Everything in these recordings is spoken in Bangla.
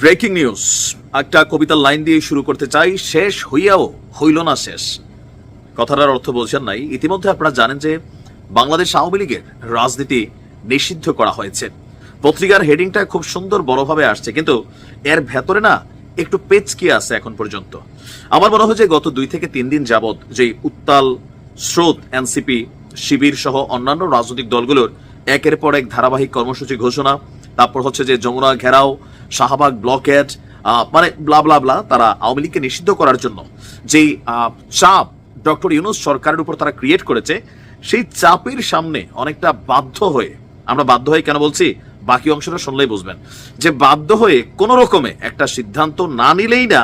ব্রেকিং নিউজ, একটা কবিতার লাইন দিয়ে শুরু করতে চাই। শেষ হইয়াও হইল না শেষ। কথাটার অর্থ বলছেন নাই। ইতিমধ্যে আপনারা জানেন যে বাংলাদেশ আওয়ামী লীগের রাজনীতি নিষিদ্ধ করা হয়েছে। পত্রিকার হেডিংটা খুব সুন্দর বড়ভাবে আসছে, কিন্তু এর ভেতরে না একটু পেচকি আছে এখন পর্যন্ত। আমার মনে হয় যে গত 2 থেকে 3 দিন যাবৎ যে উত্তাল স্রোত এনসিপি, শিবির সহ অন্যান্য রাজনৈতিক দলগুলোর একের পর এক ধারাবাহিক কর্মসূচি ঘোষণা, তারপর হচ্ছে যে যমুনা ঘেরাও, শাহবাগ ব্লকেট, মানে ব্লা ব্লা ব্লা, তারা আওয়ামী লীগকে নিষিদ্ধ করার জন্য যেই চাপ ডক্টর ইউনূস সরকারের উপর তারা ক্রিয়েট করেছে, সেই চাপের সামনে অনেকটা বাধ্য হয়ে, আমরা বাধ্য হয়ে কেন বলছি বাকি অংশটা শুনলেই বুঝবেন, যে বাধ্য হয়ে কোন রকমে একটা সিদ্ধান্ত না নিলেই না,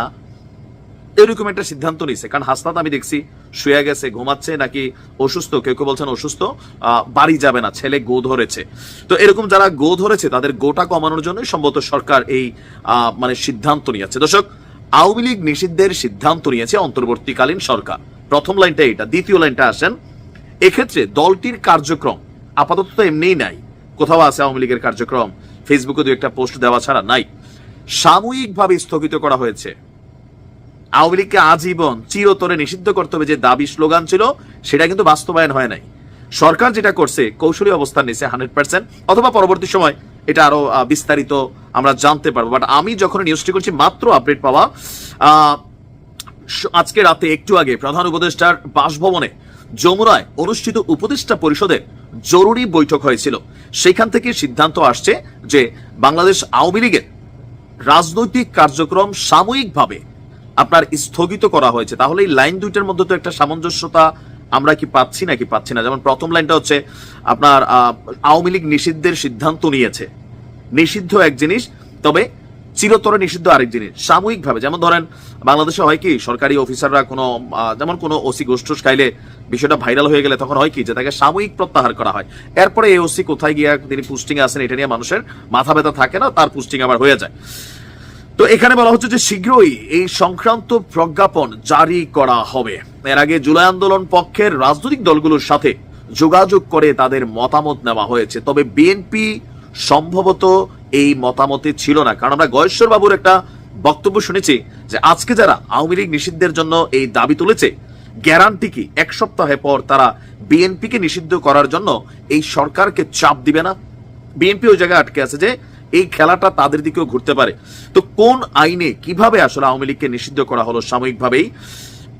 এরকম একটা সিদ্ধান্ত নিছে। কারণ হাসনাত আমি দেখছি শুয়ে গেছে, ঘুমাচ্ছে, নাকি অসুস্থ, কেউ কেউ বলছেন অসুস্থ, বাড়ি যাবে না, ছেলে গো ধরেছে। তো এরকম যারা গো ধরেছে তাদের গোটা কমানোর জন্য সম্ভবত সরকার এই মানে সিদ্ধান্ত নিয়েছে। দর্শক, আওয়ামী লীগ নিষিদ্ধের সিদ্ধান্ত নিয়েছে অন্তর্বর্তীকালীন সরকার। প্রথম লাইনটা এটা। দ্বিতীয় লাইনটা আসেন, এক্ষেত্রে দলটির কার্যক্রম আপাতত তো এমনিই নাই, কোথাও আছে আওয়ামী লীগের কার্যক্রম, ফেসবুকে 2-1টা পোস্ট দেওয়া ছাড়া নাই, সাময়িকভাবে স্থগিত করা হয়েছে। আওয়ামী লীগকে আজীবন চিরতরে নিষিদ্ধ করতে হবে যে দাবি স্লোগান ছিল, সেটা কিন্তু বাস্তবায়ন হয় নাই। সরকার যেটা করছে, কৌশলী অবস্থান নিচ্ছে 100%, অথবা পরবর্তী সময় এটা আরো বিস্তারিত আমরা জানতে পারবো। বাট আমি যখন নিউজটি করছি, মাত্র আপডেট পাওয়া, আজকে রাতে একটু আগে প্রধান উপদেষ্টার বাসভবনে যমুনায় অনুষ্ঠিত উপদেষ্টা পরিষদের জরুরি বৈঠক হয়েছিল। সেখান থেকে সিদ্ধান্ত আসছে যে বাংলাদেশ আওয়ামী লীগের রাজনৈতিক কার্যক্রম সাময়িকভাবে আপনার স্থগিত করা হয়েছে। তাহলে এই লাইন দুইটার মধ্যে তো একটা সামঞ্জস্যতা আমরা কি পাচ্ছি নাকি পাচ্ছি না। যেমন প্রথম লাইনটা হচ্ছে আপনার আওয়ামী লীগ নিষিদ্ধের সিদ্ধান্ত নিয়েছে, নিষিদ্ধ এক জিনিস, তবে চিরতরে নিষিদ্ধ আরেক জিনিস। সাময়িকভাবে, যেমন ধরেন বাংলাদেশে হয় কি, সরকারি অফিসাররা কোনো যেমন কোনো ওসি গোষ্ঠী খাইলে বিষয়টা ভাইরাল হয়ে গেলে তখন হয় কি যে তাকে সাময়িক প্রত্যাহার করা হয়। এরপরে এই ওসি কোথায় গিয়া তিনি পোস্টিং আছেন এটা নিয়ে মানুষের মাথা ব্যথা থাকে না, তার পোস্টিং আবার হয়ে যায়। তো এখানে বলা হচ্ছে যে শীঘ্রই এই সংক্রান্ত প্রজ্ঞাপন জারি করা হবে। এর আগে জুলাই আন্দোলন পক্ষের রাজনৈতিক দলগুলোর সাথে যোগাযোগ করে তাদের মতামত নেওয়া হয়েছে, তবে বিএনপি সম্ভবত এই মতামতে ছিল না। কারণ আমরা গয়েশ্বর বাবুর একটা বক্তব্য শুনেছি যে আজকে যারা আওয়ামী লীগ নিষিদ্ধের জন্য এই দাবি তুলেছে, গ্যারান্টি কি 1 সপ্তাহ পর তারা বিএনপিকে নিষিদ্ধ করার জন্য এই সরকারকে চাপ দিবে না? বিএনপি ওই জায়গায় আটকে আছে যে এই খেলাটা তাদের দিকেও ঘুরতে পারে। তো কোন আইনে কিভাবে আসলে আওয়ামী লীগকে নিষিদ্ধ করা হলো সাময়িকভাবেই?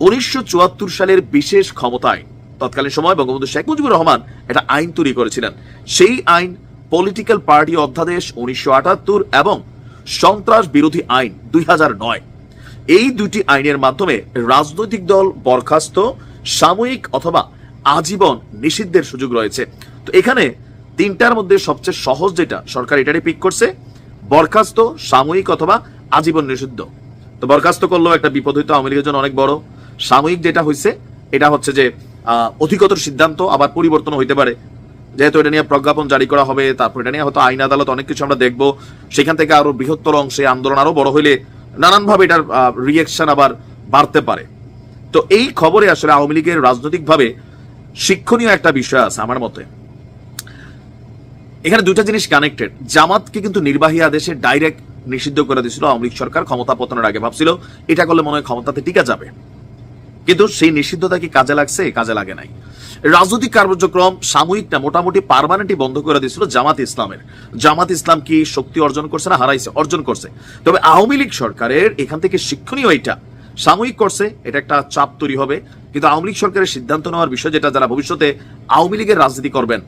1974 সালের বিশেষ ক্ষমতায় তৎকালীন সময় বঙ্গবন্ধু শেখ মুজিবুর রহমান একটা আইন তৈরি করেছিলেন। সেই আইন পলিটিক্যাল পার্টি অধ্যাদেশ 1978 এবং সন্ত্রাস বিরোধী আইন 2009। এই দুটি আইনের মাধ্যমে রাজনৈতিক দল বরখাস্ত, সাময়িক অথবা আজীবন নিষিদ্ধের সুযোগ রয়েছে। তো এখানে তিনটার মধ্যে সবচেয়ে সহজ যেটা, সরকার এটারই পিক করছে, বরখাস্ত, সাময়িক অথবা আজীবন নিষিদ্ধ। তো বরখাস্ত করলেও একটা বিপদ হইতো আওয়ামী লীগের জন্য অনেক বড়। সাময়িক যেটা হয়েছে এটা হচ্ছে যে অধিকতর সিদ্ধান্ত আবার পরিবর্তন হইতে পারে, যেহেতু এটা নিয়ে প্রজ্ঞাপন জারি করা হবে, তারপর এটা নিয়ে হয়তো আইন আদালত অনেক কিছু আমরা দেখবো, সেখান থেকে আরো বৃহত্তর অংশে আন্দোলন আরো বড় হইলে নানানভাবে এটার রিয়েকশন আবার বাড়তে পারে। তো এই খবরে আসলে আওয়ামী লীগের রাজনৈতিকভাবে শিক্ষণীয় একটা বিষয় আছে আমার মতে। এখানে দুটা জিনিস কানেক্টেড। জামাতকে কিন্তু নির্বাহী আদেশে ডাইরেক্ট নিষিদ্ধ করে দিয়েছিল আওয়ামী লীগ সরকার ক্ষমতা পতনের আগে। ভাবছিল এটা করলে মনে হয় ক্ষমতাতে টিকা যাবে, কিন্তু সেই নিষিদ্ধতা কি কাজে লাগছে? কাজে লাগে নাই। রাজনৈতিক কার্যক্রম সাময়িক না, মোটামুটি পার্মানেন্টই বন্ধ করে দিয়েছিল জামাত ইসলামের। জামাত ইসলাম কি শক্তি অর্জন করছে না হারাইছে? অর্জন করছে। তবে আওয়ামী লীগ সরকারের এখান থেকে শিক্ষণীয় এটা, সাময়িক করছে, এটা একটা চাপ তৈরি হবে, কিন্তু আওয়ামী লীগ সরকারের সিদ্ধান্ত নেওয়ার বিষয় যেটা, যারা ভবিষ্যতে আওয়ামী লীগের রাজনীতি করবেন,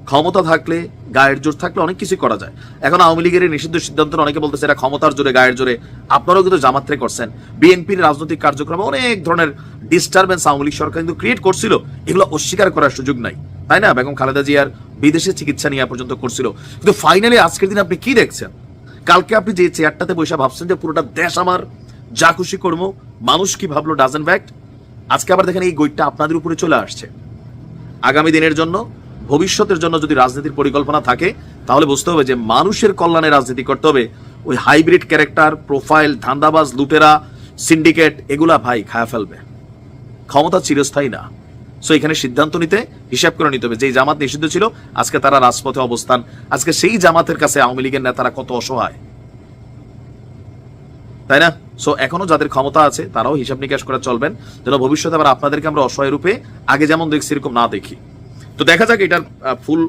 ক্ষমতা থাকলে, গায়ের জোর থাকলে অনেক কিছু করা যায়। এখন আওয়ামী লীগের নিষিদ্ধ সিদ্ধান্ত অনেকে বলতেছে এটা ক্ষমতার জোরে, গায়ের জোরে। আপনারাও কিন্তু জামাতরে করছেন। বিএনপির রাজনৈতিক কার্যক্রমে অনেক ধরনের ডিস্টারবেন্স আওয়ামী লীগ সরকার কিন্তু ক্রিয়েট করছিল, এগুলো অস্বীকার করার সুযোগ নাই, তাই না? বেগম খালেদা জিয়ার বিদেশে চিকিৎসা নেওয়া পর্যন্ত করছিল। কিন্তু ফাইনালি আজকের দিন আপনি কি দেখছেন? কালকে আপনি যে চেয়ারটাতে বসে ভাবছেন যে পুরোটা দেশ আমার, যা খুশি করবো, মানুষ কি ভাবলো ডাজেন্ট ফ্যাক্ট। আজকে আবার দেখেন এই গৈটটা আপনাদের উপরে চলে আসছে। আগামী দিনের জন্য, ভবিষ্যতের জন্য যদি রাজনীতির পরিকল্পনা থাকে, তাহলে বুঝতে হবে যে মানুষের কল্যাণে রাজনীতি করতে হবে। ওই হাইব্রিড ক্যারেক্টার, প্রোফাইল, ধান্দাবাজ, লুটেরা, সিন্ডিকেট, এগুলা ভাই খায়া ফেলবে। ক্ষমতা চিরস্থায়ী না। সো এখানে সিদ্ধান্ত নিতে, হিসাব করে নিতে হবে। যে জামাত নিষিদ্ধ ছিল, আজকে তারা রাজপথে অবস্থান, আজকে সেই জামাতের কাছে আওয়ামী লীগের নেতারা কত অসহায়। তাই না? সো এখনো যাদের ক্ষমতা আছে তারাও হিসাব নিকাশ করে চলবেন, যেন ভবিষ্যতে আবার আপনাদেরকে আমরা অসহায় রূপে আগে যেমন দেখছি এরকম না দেখি। তো দেখা যাক এটার ফুল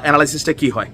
অ্যানালাইসিসটা কি হয়।